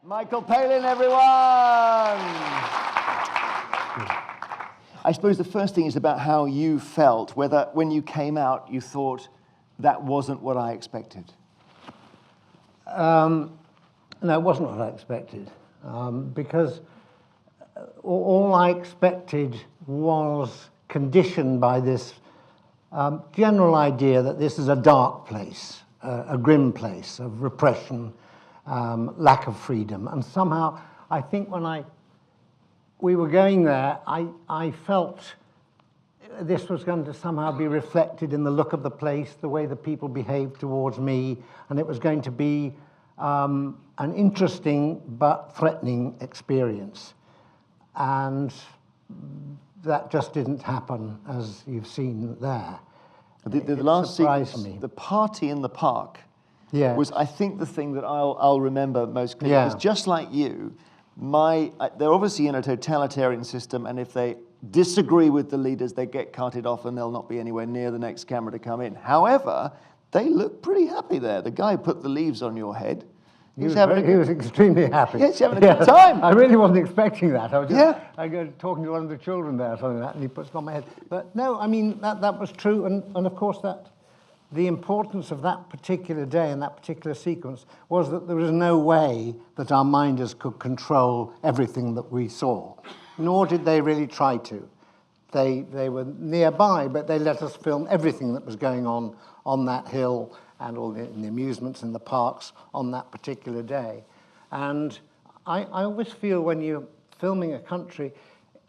Michael Palin, everyone! I suppose the first thing is about how you felt, whether when you came out you thought that wasn't what I expected. No, it wasn't what I expected, because all I expected was conditioned by this general idea that this is a dark place, a grim place of repression, lack of freedom. And somehow, I think when we were going there, I felt this was going to somehow be reflected in the look of the place, the way the people behaved towards me, and it was going to be an interesting but threatening experience. And that just didn't happen, as you've seen there. The last sequence, the party in the park, was, I think, the thing that I'll remember most clearly. Because just like you, they're obviously in a totalitarian system, and if they disagree with the leaders, they get carted off and they'll not be anywhere near the next camera to come in. However, they look pretty happy there. The guy who put the leaves on your head, he was extremely happy. Yes, having a good time. I really wasn't expecting that. I was just talking to one of the children there or something like that, and he puts it on my head. But no, I mean, that was true, and of course the importance of that particular day and that particular sequence was that there was no way that our minders could control everything that we saw, nor did they really try to. They were nearby, but they let us film everything that was going on that hill and all the amusements in the parks on that particular day. And I always feel when you're filming a country,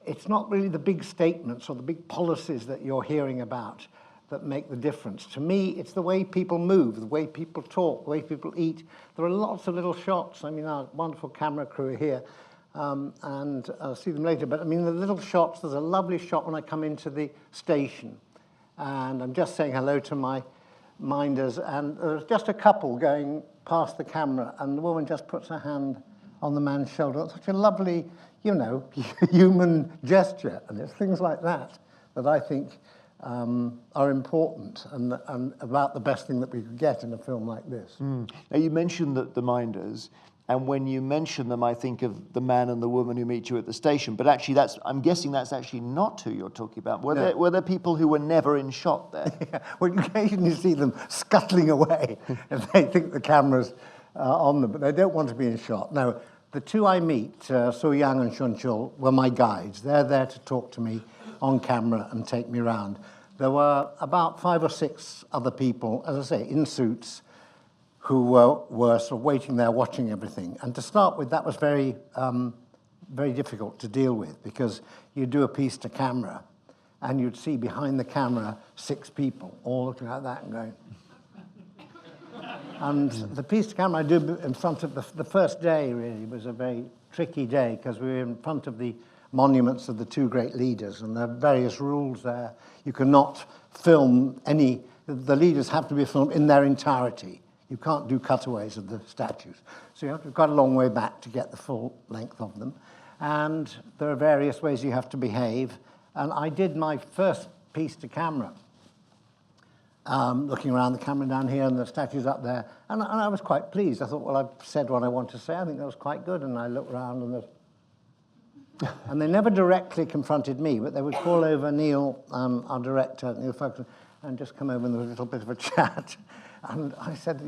it's not really the big statements or the big policies that you're hearing about that make the difference. To me, it's the way people move, the way people talk, the way people eat. There are lots of little shots. I mean, our wonderful camera crew are here, and I'll see them later. But I mean, the little shots, there's a lovely shot when I come into the station, and I'm just saying hello to my minders, and there's just a couple going past the camera, and the woman just puts her hand on the man's shoulder. It's such a lovely, human gesture, and it's things like that that I think are important and about the best thing that we could get in a film like this. Now, you mentioned the minders, and when you mention them, I think of the man and the woman who meet you at the station. But actually, I'm guessing that's actually not who you're talking about. Were there people who were never in shot there? Yeah, well, you occasionally see them scuttling away if they think the camera's on them, but they don't want to be in shot. Now, the two I meet, So Yang and Shun Chul, were my guides. They're there to talk to me on camera and take me around. There were about 5 or 6 other people, as I say, in suits, who were sort of waiting there, watching everything. And to start with, that was very, very difficult to deal with, because you'd do a piece to camera, and you'd see behind the camera 6 people, all looking like that and going. And the piece to camera I do in front of the first day, really, was a very tricky day, because we were in front of the monuments of the 2 great leaders, and there are various rules there. You cannot film the leaders have to be filmed in their entirety. You can't do cutaways of the statues. So you have to go quite a long way back to get the full length of them. And there are various ways you have to behave. And I did my first piece to camera, looking around the camera down here and the statues up there. And I was quite pleased. I thought, well, I've said what I want to say. I think that was quite good. And I looked around and they never directly confronted me, but they would call over Neil, our director, Neil Ferguson, and just come over and there was a little bit of a chat. And I said,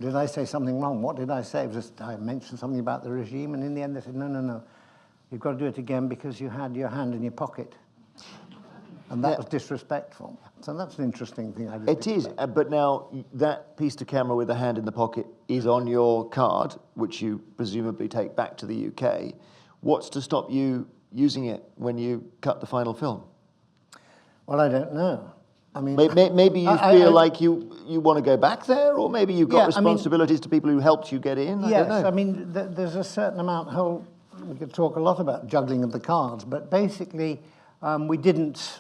did I say something wrong? What did I say? It was just, I mentioned something about the regime, and in the end they said, no, you've got to do it again because you had your hand in your pocket. And that was disrespectful. So that's an interesting thing I did. It is, but now that piece to camera with the hand in the pocket is on your card, which you presumably take back to the UK. What's to stop you using it when you cut the final film? Well, I don't know. I mean, maybe you feel like you want to go back there, or maybe you've got responsibilities to people who helped you get in. Yes, I mean, there's a certain amount. We could talk a lot about juggling of the cards, but basically, we didn't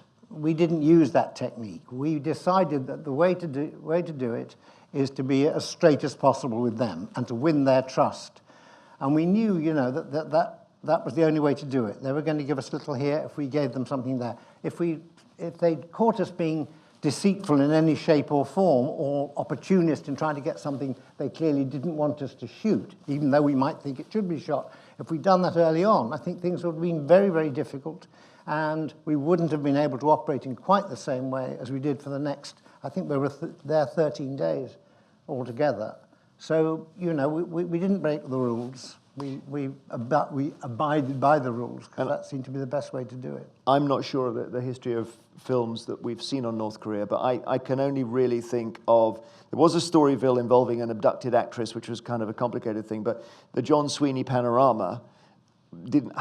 use that technique. We decided that the way to do it is to be as straight as possible with them and to win their trust. And we knew, that was the only way to do it. They were going to give us a little here if we gave them something there. If they caught us being deceitful in any shape or form, or opportunist in trying to get something they clearly didn't want us to shoot, even though we might think it should be shot. If we'd done that early on, I think things would have been very, very difficult, and we wouldn't have been able to operate in quite the same way as we did for the next, I think we were there 13 days altogether. So, you know, we didn't break the rules. We abided by the rules, because that seemed to be the best way to do it. I'm not sure of the history of films that we've seen on North Korea, but I can only really think of, there was a Storyville involving an abducted actress, which was kind of a complicated thing, but the John Sweeney Panorama didn't...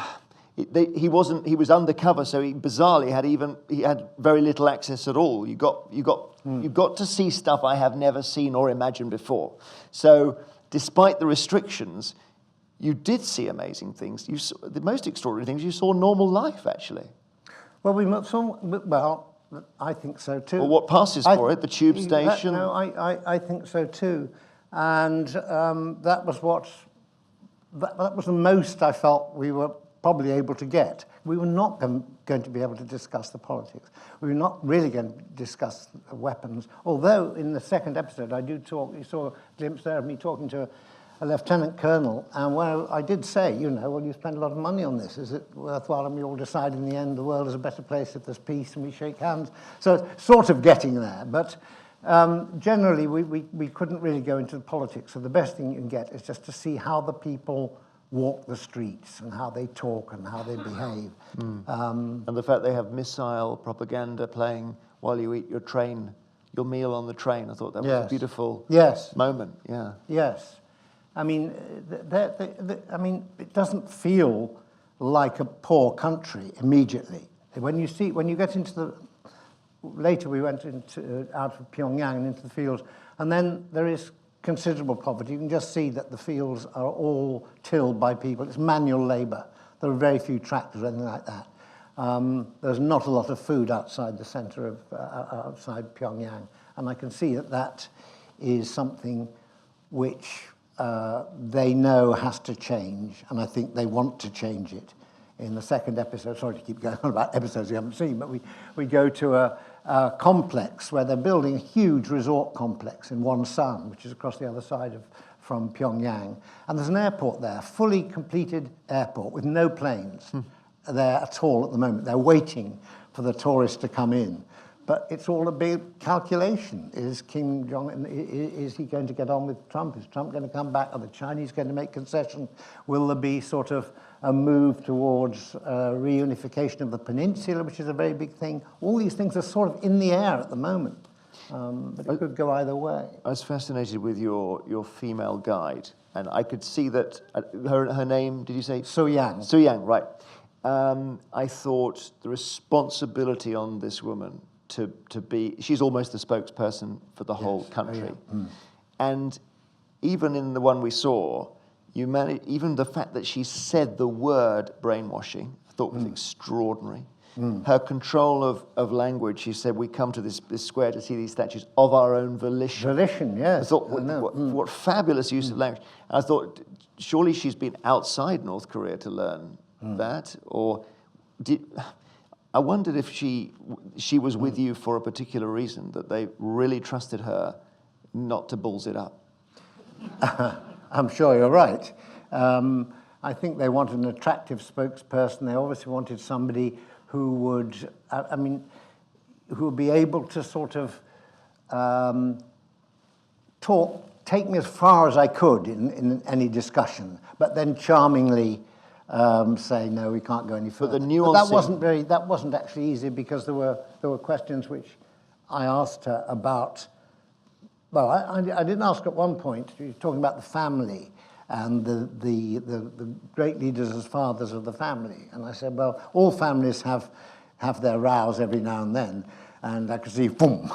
He was undercover, so he bizarrely had very little access at all. You got to see stuff I have never seen or imagined before. So despite the restrictions, you did see amazing things. You saw, the most extraordinary things, you saw normal life, actually. Well, I think so too. Or what passes for it, the tube station. I think so too. And that was the most I felt we were probably able to get. We were not going to be able to discuss the politics. We were not really going to discuss the weapons. Although in the second episode, you saw a glimpse there of me talking to a lieutenant colonel, and where I did say, you know, well, you spend a lot of money on this. Is it worthwhile? And we all decide in the end the world is a better place if there's peace and we shake hands. So it's sort of getting there. But generally, we couldn't really go into the politics. So the best thing you can get is just to see how the people walk the streets and how they talk and how they behave. And the fact they have missile propaganda playing while you eat your meal on the train. I thought that was a beautiful moment. Yeah. Yes. I mean, it doesn't feel like a poor country immediately. When you get into the... Later we went out of Pyongyang and into the fields, and then there is considerable poverty. You can just see that the fields are all tilled by people. It's manual labor. There are very few tractors or anything like that. There's not a lot of food outside the center of outside Pyongyang, and I can see that is something which they know has to change, and I think they want to change it. In the second episode, sorry to keep going on about episodes you haven't seen, but we go to a complex where they're building a huge resort complex in Wonsan, which is across the other side from Pyongyang. And there's an airport there, fully completed airport with no planes there at all at the moment. They're waiting for the tourists to come in. But it's all a big calculation. Is Kim Jong-un, is he going to get on with Trump? Is Trump going to come back? Are the Chinese going to make concession? Will there be sort of a move towards reunification of the peninsula, which is a very big thing? All these things are sort of in the air at the moment, but it could go either way. I was fascinated with your female guide, and I could see that her name, did you say? So Yang. So Yang, right. I thought the responsibility on this woman to be, she's almost the spokesperson for the whole country. And even in the one we saw, even the fact that she said the word brainwashing, I thought was extraordinary. Her control of language, she said, we come to this square to see these statues of our own volition. Volition, yes. I thought, what fabulous use of language. And I thought, surely she's been outside North Korea to learn that, or I wondered if she was with you for a particular reason, that they really trusted her not to balls it up. I'm sure you're right. I think they wanted an attractive spokesperson. They obviously wanted somebody who would, who would be able to sort of take me as far as I could in any discussion, but then charmingly say, no, we can't go any further. But that wasn't actually easy, because there were questions which I asked her about. Well, I didn't ask at one point. She was talking about the family and the great leaders as fathers of the family. And I said, well, all families have their rows every now and then. And I could see, boom,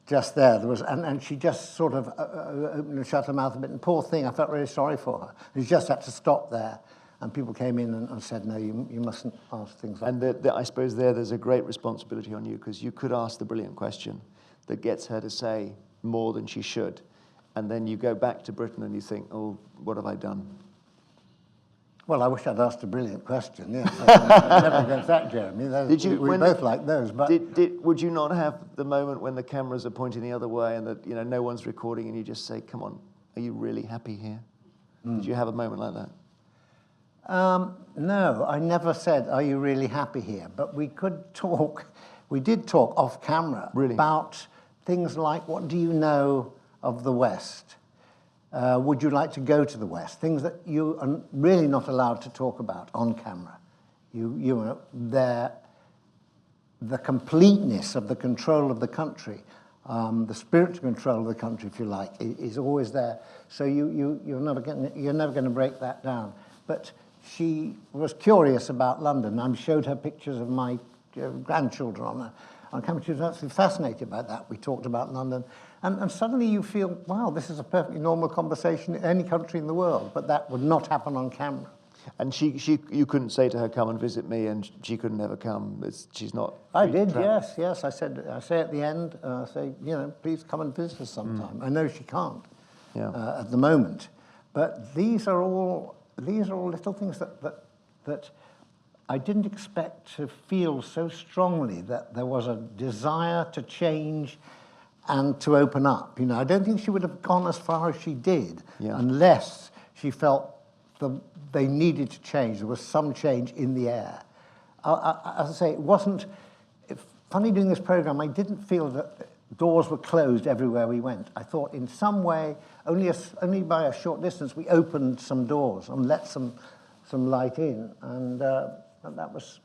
just there. There was, and she just sort of opened and shut her mouth a bit. And poor thing, I felt really sorry for her. She just had to stop there. And people came in and said, no, you mustn't ask things like that. And I suppose there's a great responsibility on you, because you could ask the brilliant question that gets her to say more than she should. And then you go back to Britain and you think, oh, what have I done? Well, I wish I'd asked a brilliant question. Yes, never against that, Jeremy. We both like those. But would you not have the moment when the cameras are pointing the other way and that no one's recording, and you just say, "Come on, are you really happy here?" Did you have a moment like that? No, I never said, "Are you really happy here?" But we could talk. We did talk off camera about things like, "What do you know of the West? Would you like to go to the West?" Things that you are really not allowed to talk about on camera. The completeness of the control of the country, the spiritual control of the country, if you like, is always there. So you're never going to break that down. But she was curious about London. I showed her pictures of my grandchildren on camera. She was absolutely fascinated by that. We talked about London. And suddenly you feel, wow, this is a perfectly normal conversation in any country in the world, but that would not happen on camera. And you couldn't say to her, "Come and visit me," and she could never come. She's not. I did, yes. I say at the end, please come and visit us sometime. I know she can't at the moment, but these are all little things that I didn't expect to feel so strongly, that there was a desire to change and to open up. I don't think she would have gone as far as she did unless she felt they needed to change. There was some change in the air. As I say, it wasn't funny doing this program. I didn't feel that doors were closed everywhere we went. I thought in some way, only by a short distance, we opened some doors and let some light in, and that was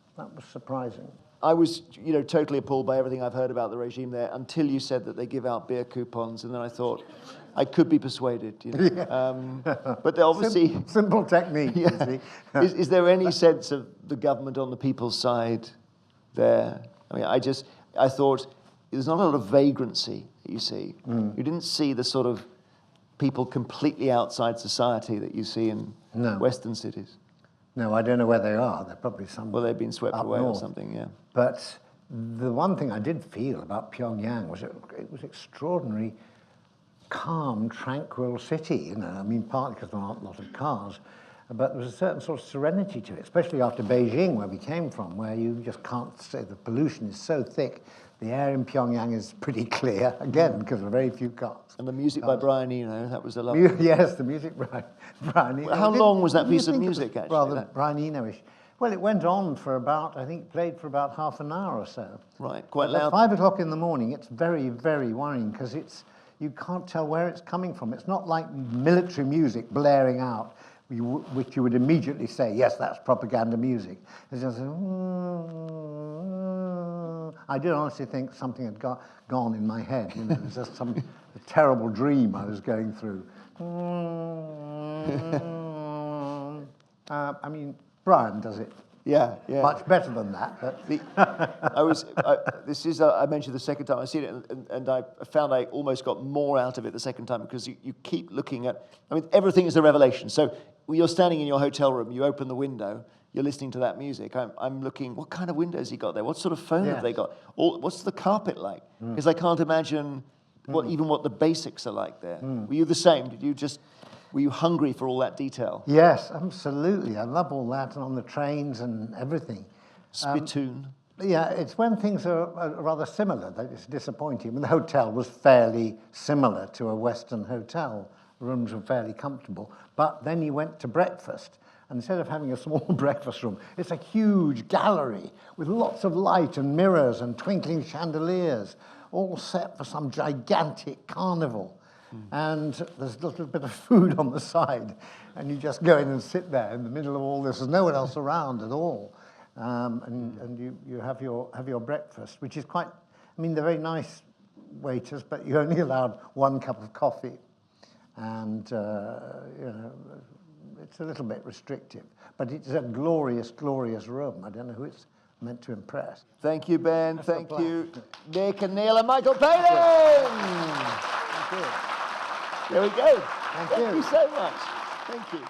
surprising. I was, totally appalled by everything I've heard about the regime there until you said that they give out beer coupons, and then I thought I could be persuaded. But obviously simple technique. You see. Is there any sense of the government on the people's side there? I mean, I thought there's not a lot of vagrancy that you see. You didn't see the sort of people completely outside society that you see in Western cities. No, I don't know where they are. They're probably somewhere. Well, they've been swept away north. Or something, yeah. But the one thing I did feel about Pyongyang was it was extraordinary, calm, tranquil city. I mean, partly because there aren't a lot of cars, but there was a certain sort of serenity to it, especially after Beijing, where we came from, where you just can't say the pollution is so thick. The air in Pyongyang is pretty clear, again, because there are very few cars. And the music by Brian Eno, that was a lovely... Yes, the music by Brian Eno. How long was that piece of music, actually? Rather Brian Eno-ish. Well, it went on for about, I think, played for about half an hour or so. Right, quite loud. At 5 o'clock in the morning, it's very, very worrying, because you can't tell where it's coming from. It's not like military music blaring out, which you would immediately say, yes, that's propaganda music. It's just, I did honestly think something had gone in my head. It was just some terrible dream I was going through. I mean, Brian does it. Yeah. Much better than that. I mentioned the second time I seen it, and I found I almost got more out of it the second time, because you keep looking at, everything is a revelation. So you're standing in your hotel room, you open the window, you're listening to that music. I'm looking, what kind of windows he got there? What sort of phone have they got? Or what's the carpet like? Because I can't imagine what the basics are like there. Were you the same? Were you hungry for all that detail? Yes, absolutely. I love all that, and on the trains and everything. Spittoon. Yeah, it's when things are rather similar that it's disappointing. I mean, the hotel was fairly similar to a Western hotel. Rooms were fairly comfortable. But then you went to breakfast, and instead of having a small breakfast room, it's a huge gallery with lots of light and mirrors and twinkling chandeliers, all set for some gigantic carnival. And there's a little bit of food on the side, and you just go in and sit there in the middle of all this. There's no one else around at all, and you have your breakfast, which is quite. They're very nice waiters, but you're only allowed one cup of coffee, and it's a little bit restrictive. But it's a glorious, glorious room. I don't know who it's meant to impress. Thank you, Ben. Thank you, Nick and Neil and Michael Palin. Thank you. There we go. Thank you so much. Thank you.